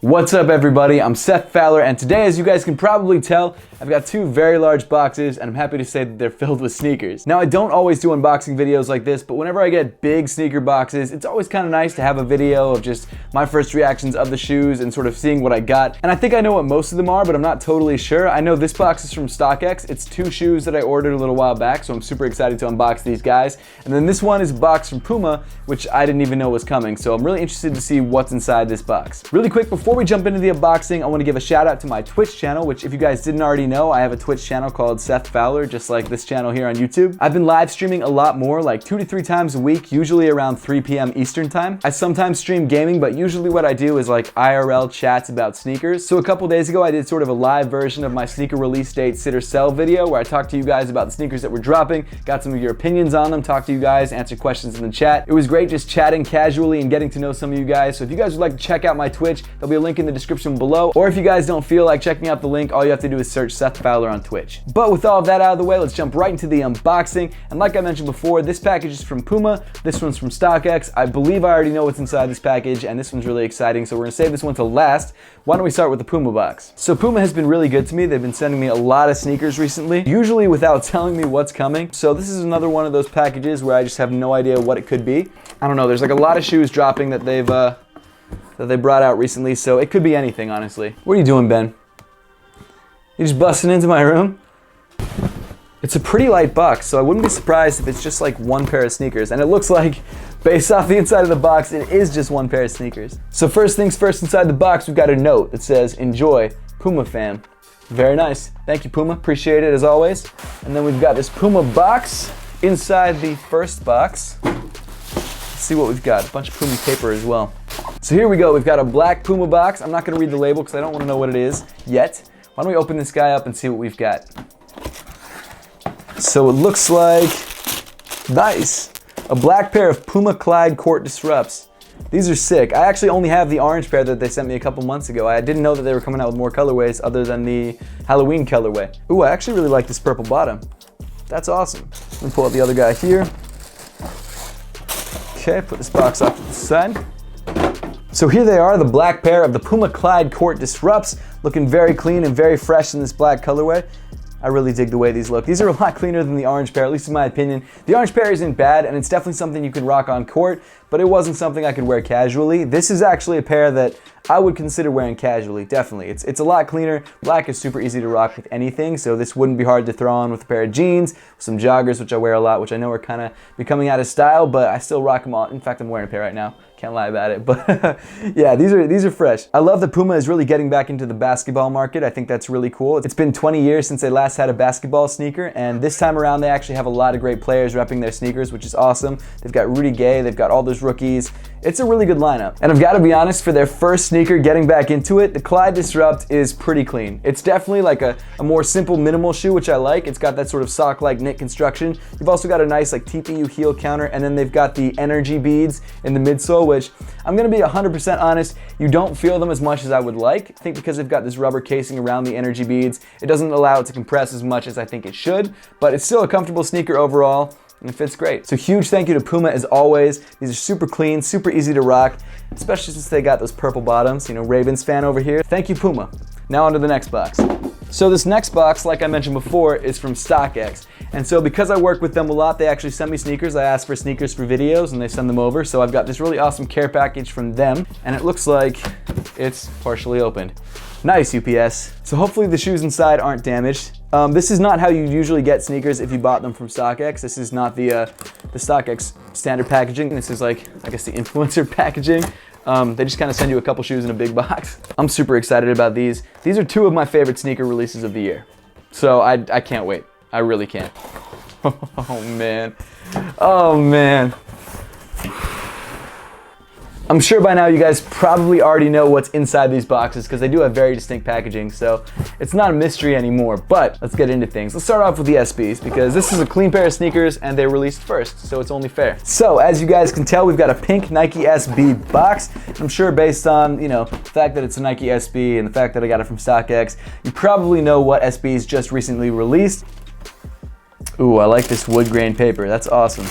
What's up everybody, I'm Seth Fowler, and today, as you guys can probably tell, I've got two very large boxes and I'm happy to say that they're filled with sneakers. Now I don't always do unboxing videos like this, but whenever I get big sneaker boxes, it's always kind of nice to have a video of just my first reactions of the shoes and sort of seeing what I got. And I think I know what most of them are, but I'm not totally sure. I know this box is from StockX. It's two shoes that I ordered a little while back, so I'm super excited to unbox these guys. And then this one is a box from Puma, which I didn't even know was coming, so I'm really interested to see what's inside this box. Really quick, before we jump into the unboxing, I want to give a shout out to my Twitch channel, which if you guys didn't already know, I have a Twitch channel called Seth Fowler, just like this channel here on YouTube. I've been live streaming a lot more, like 2 to 3 times a week, usually around 3 p.m. Eastern time. I sometimes stream gaming, but usually what I do is like IRL chats about sneakers. So a couple days ago, I did sort of a live version of my sneaker release date sit or sell video where I talked to you guys about the sneakers that were dropping, got some of your opinions on them, talked to you guys, answered questions in the chat. It was great just chatting casually and getting to know some of you guys. So if you guys would like to check out my Twitch, there'll be a link in the description below. Or if you guys don't feel like checking out the link, all you have to do is search Seth Fowler on Twitch. But with all of that out of the way, let's jump right into the unboxing. And like I mentioned before, this package is from Puma, this one's from StockX. I believe I already know what's inside this package, and this one's really exciting, so we're gonna save this one to last. Why don't we start with the Puma box? So Puma has been really good to me. They've been sending me a lot of sneakers recently, usually without telling me what's coming. So this is another one of those packages where I just have no idea what it could be. I don't know, there's like a lot of shoes dropping that they brought out recently, so it could be anything, honestly. What are you doing, Ben? You just busting into my room? It's a pretty light box, so I wouldn't be surprised if it's just like one pair of sneakers. And it looks like, based off the inside of the box, it is just one pair of sneakers. So first things first, inside the box, we've got a note that says, "Enjoy, Puma fam." Very nice. Thank you, Puma. Appreciate it as always. And then we've got this Puma box inside the first box. Let's see what we've got. A bunch of Puma paper as well. So here we go. We've got a black Puma box. I'm not going to read the label because I don't want to know what it is yet. Why don't we open this guy up and see what we've got? So it looks like, nice, a black pair of Puma Clyde Court Disrupts. These are sick. I actually only have the orange pair that they sent me a couple months ago. I didn't know that they were coming out with more colorways other than the Halloween colorway. Ooh, I actually really like this purple bottom. That's awesome. Let me pull out the other guy here. Okay, put this box off to the side. So here they are, the black pair of the Puma Clyde Court Disrupts, looking very clean and very fresh in this black colorway. I really dig the way these look. These are a lot cleaner than the orange pair, at least in my opinion. The orange pair isn't bad, and it's definitely something you can rock on court, but it wasn't something I could wear casually. This is actually a pair that I would consider wearing casually, definitely. It's a lot cleaner. Black is super easy to rock with anything, so this wouldn't be hard to throw on with a pair of jeans, some joggers, which I wear a lot, which I know are kind of becoming out of style, but I still rock them all. In fact, I'm wearing a pair right now. Can't lie about it, but yeah, these are fresh. I love that Puma is really getting back into the basketball market. I think that's really cool. It's been 20 years since they last had a basketball sneaker, and this time around they actually have a lot of great players repping their sneakers, which is awesome. They've got Rudy Gay, they've got all those rookies. It's a really good lineup. And I've got to be honest, for their first sneaker getting back into it, the Clyde Disrupt is pretty clean. It's definitely like a more simple, minimal shoe, which I like. It's got that sort of sock-like knit construction. You've also got a nice like TPU heel counter, and then they've got the energy beads in the midsole, which I'm gonna be 100% honest, you don't feel them as much as I would like. I think because they've got this rubber casing around the energy beads, it doesn't allow it to compress as much as I think it should, but it's still a comfortable sneaker overall, and it fits great. So huge thank you to Puma as always. These are super clean, super easy to rock, especially since they got those purple bottoms. You know, Ravens fan over here. Thank you, Puma. Now on to the next box. So this next box, like I mentioned before, is from StockX. And so because I work with them a lot, they actually send me sneakers. I ask for sneakers for videos and they send them over. So I've got this really awesome care package from them, and it looks like it's partially opened. Nice, UPS. So hopefully the shoes inside aren't damaged. This is not how you usually get sneakers if you bought them from StockX. This is not the StockX standard packaging. This is like, I guess, the influencer packaging. They just kind of send you a couple shoes in a big box. I'm super excited about these. These are two of my favorite sneaker releases of the year. So I can't wait. I really can't. Oh man. Oh man. I'm sure by now you guys probably already know what's inside these boxes because they do have very distinct packaging, so it's not a mystery anymore, but let's get into things. Let's start off with the SBs because this is a clean pair of sneakers and they released first, so it's only fair. So as you guys can tell, we've got a pink Nike SB box. I'm sure based on, you know, the fact that it's a Nike SB and the fact that I got it from StockX, you probably know what SBs just recently released. Ooh, I like this wood grain paper. That's awesome.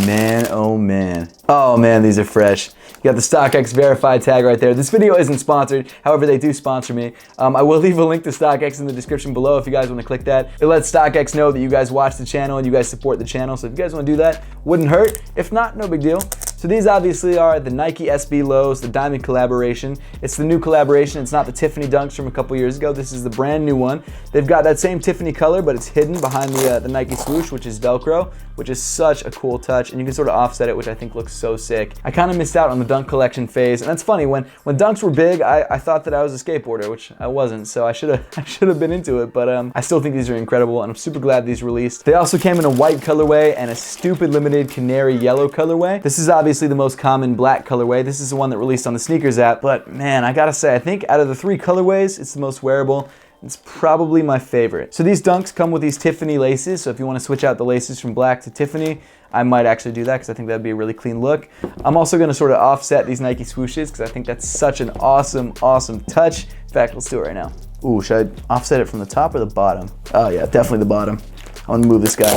Man, oh man. Oh man, these are fresh. You got the StockX verified tag right there. This video isn't sponsored, however they do sponsor me. I will leave a link to StockX in the description below if you guys want to click that. It lets StockX know that you guys watch the channel and you guys support the channel, so if you guys want to do that, wouldn't hurt. If not, no big deal. So these obviously are the Nike SB Lows, the Diamond collaboration. It's the new collaboration. It's not the Tiffany Dunks from a couple years ago. This is the brand new one. They've got that same Tiffany color, but it's hidden behind the Nike swoosh, which is Velcro, which is such a cool touch, and you can sort of offset it, which I think looks so sick. I kind of missed out on the Dunk collection phase, and that's funny. When Dunks were big, I thought that I was a skateboarder, which I wasn't, so I should have been into it, but I still think these are incredible, and I'm super glad these released. They also came in a white colorway and a stupid limited canary yellow colorway. This is obviously the most common black colorway. This is the one that released on the SNKRS app, but man, I gotta say, I think out of the 3 colorways, it's the most wearable. It's probably my favorite. So these Dunks come with these Tiffany laces, so if you want to switch out the laces from black to Tiffany, I might actually do that because I think that'd be a really clean look. I'm also going to sort of offset these Nike swooshes because I think that's such an awesome, awesome touch. In fact, let's do it right now. Ooh, should I offset it from the top or the bottom? Oh yeah, definitely the bottom. I want to move this guy.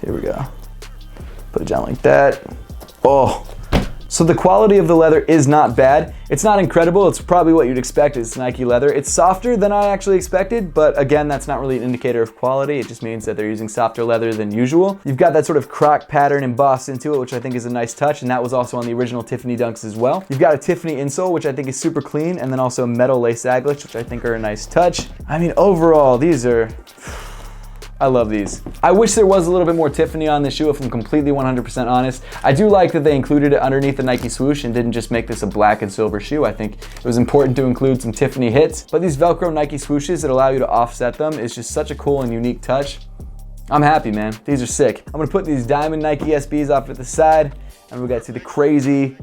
Here we go. Put it down like that. Oh. So the quality of the leather is not bad. It's not incredible. It's probably what you'd expect. It's Nike leather. It's softer than I actually expected, but again, that's not really an indicator of quality. It just means that they're using softer leather than usual. You've got that sort of croc pattern embossed into it, which I think is a nice touch, and that was also on the original Tiffany Dunks as well. You've got a Tiffany insole, which I think is super clean, and then also metal lace aglets, which I think are a nice touch. I mean, overall, these are... I love these. I wish there was a little bit more Tiffany on this shoe, if I'm completely 100% honest. I do like that they included it underneath the Nike swoosh and didn't just make this a black and silver shoe. I think it was important to include some Tiffany hits. But these Velcro Nike swooshes that allow you to offset them is just such a cool and unique touch. I'm happy, man. These are sick. I'm gonna put these Diamond Nike SBs off at the side, and we'll get to the crazy,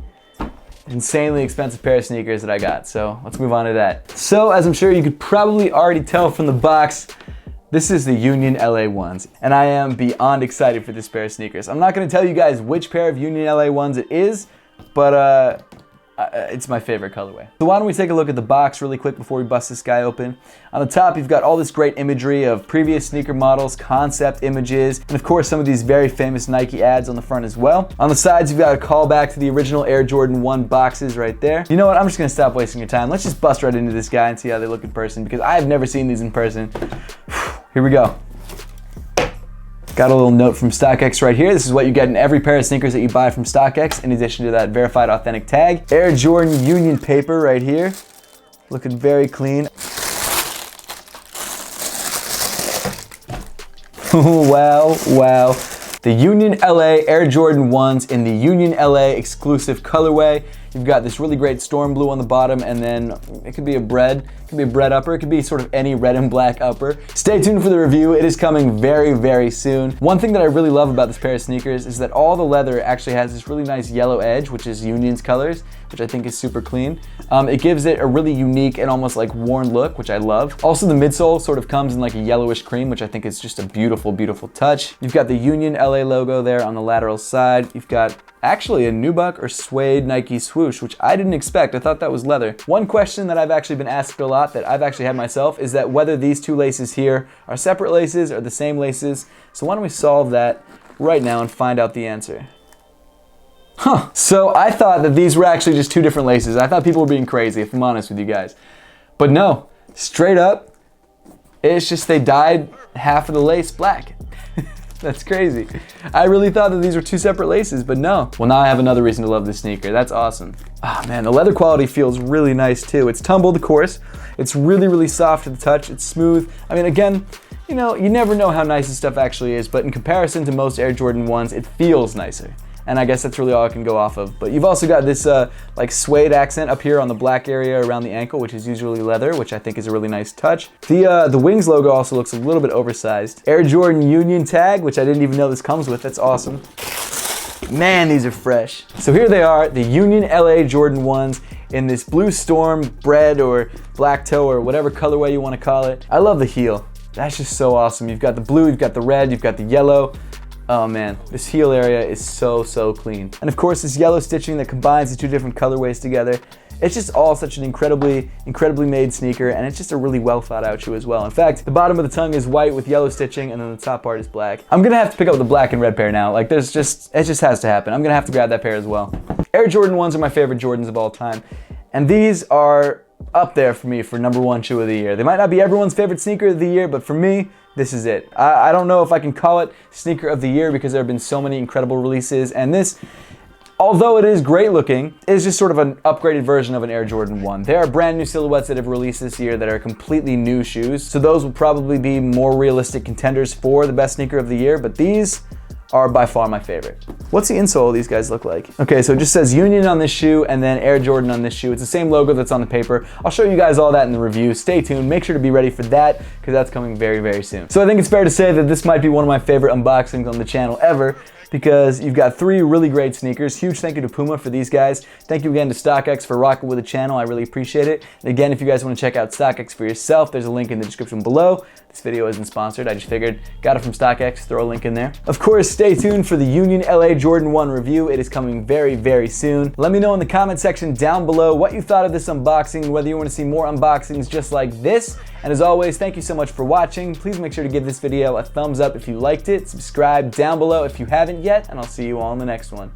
insanely expensive pair of sneakers that I got. So let's move on to that. So as I'm sure you could probably already tell from the box, this is the Union LA ones, and I am beyond excited for this pair of sneakers. I'm not gonna tell you guys which pair of Union LA ones it is, but it's my favorite colorway. So why don't we take a look at the box really quick before we bust this guy open. On the top, you've got all this great imagery of previous sneaker models, concept images, and of course some of these very famous Nike ads on the front as well. On the sides, you've got a callback to the original Air Jordan 1 boxes right there. You know what, I'm just gonna stop wasting your time. Let's just bust right into this guy and see how they look in person, because I've never seen these in person. Here we go. Got a little note from StockX right here. This is what you get in every pair of sneakers that you buy from StockX, in addition to that verified authentic tag. Air Jordan Union paper right here. Looking very clean. Wow, wow. The Union LA Air Jordan 1s in the Union LA exclusive colorway. You've got this really great storm blue on the bottom, and then it could be a bread upper. It could be sort of any red and black upper. Stay tuned for the review. It is coming very, very soon. One thing that I really love about this pair of sneakers is that all the leather actually has this really nice yellow edge, which is Union's colors, which I think is super clean. It gives it a really unique and almost like worn look, which I love. Also, the midsole sort of comes in like a yellowish cream, which I think is just a beautiful, beautiful touch. You've got the Union LA logo there on the lateral side. You've got actually a nubuck or suede Nike swoosh, which I didn't expect. I thought that was leather. One question that I've actually been asked a lot, that I've actually had myself, is that whether these two laces here are separate laces or the same laces. So why don't we solve that right now and find out the answer. Huh. So I thought that these were actually just 2 different laces. I thought people were being crazy, if I'm honest with you guys. But no, straight up, it's just they dyed half of the lace black. That's crazy. I really thought that these were 2 separate laces, but no. Well, now I have another reason to love this sneaker. That's awesome. Ah, man, the leather quality feels really nice too. It's tumbled, of course. It's really, really soft to the touch. It's smooth. I mean, again, you know, you never know how nice this stuff actually is, but in comparison to most Air Jordan 1s, it feels nicer. And I guess that's really all I can go off of. But you've also got this like suede accent up here on the black area around the ankle, which is usually leather, which I think is a really nice touch. The Wings logo also looks a little bit oversized. Air Jordan Union tag, which I didn't even know this comes with. That's awesome. Man, these are fresh. So here they are, the Union LA Jordan 1s in this blue storm, bread, or black toe, or whatever colorway you want to call it. I love the heel. That's just so awesome. You've got the blue, you've got the red, you've got the yellow. Oh man, this heel area is so clean. And of course, this yellow stitching that combines the two different colorways together. It's just all such an incredibly made sneaker, and it's just a really well thought out shoe as well. In fact, the bottom of the tongue is white with yellow stitching, and then the top part is black. I'm gonna have to pick up the black and red pair now. Like it just has to happen. I'm gonna have to grab that pair as well. Air Jordan 1s are my favorite Jordans of all time, and these are up there for me for #1 shoe of the year. They might not be everyone's favorite sneaker of the year, but for me, this is it. I don't know if I can call it sneaker of the year because there have been so many incredible releases, and this, although it is great looking, is just sort of an upgraded version of an Air Jordan 1. There are brand new silhouettes that have released this year that are completely new shoes, so those will probably be more realistic contenders for the best sneaker of the year, but these are by far my favorite. What's the insole of these guys look like? Okay, so it just says Union on this shoe and then Air Jordan on this shoe. It's the same logo that's on the paper. I'll show you guys all that in the review. Stay tuned, make sure to be ready for that because that's coming very soon. So I think it's fair to say that this might be one of my favorite unboxings on the channel ever, because you've got 3 really great sneakers. Huge thank you to Puma for these guys. Thank you again to StockX for rocking with the channel. I really appreciate it. And again, if you guys want to check out StockX for yourself, there's a link in the description below. This video isn't sponsored. I just figured, got it from StockX, throw a link in there. Of course, stay tuned for the Union LA Jordan 1 review. It is coming very soon. Let me know in the comment section down below what you thought of this unboxing, whether you want to see more unboxings just like this. And as always, thank you so much for watching. Please make sure to give this video a thumbs up if you liked it. Subscribe down below if you haven't yet, and I'll see you all in the next one.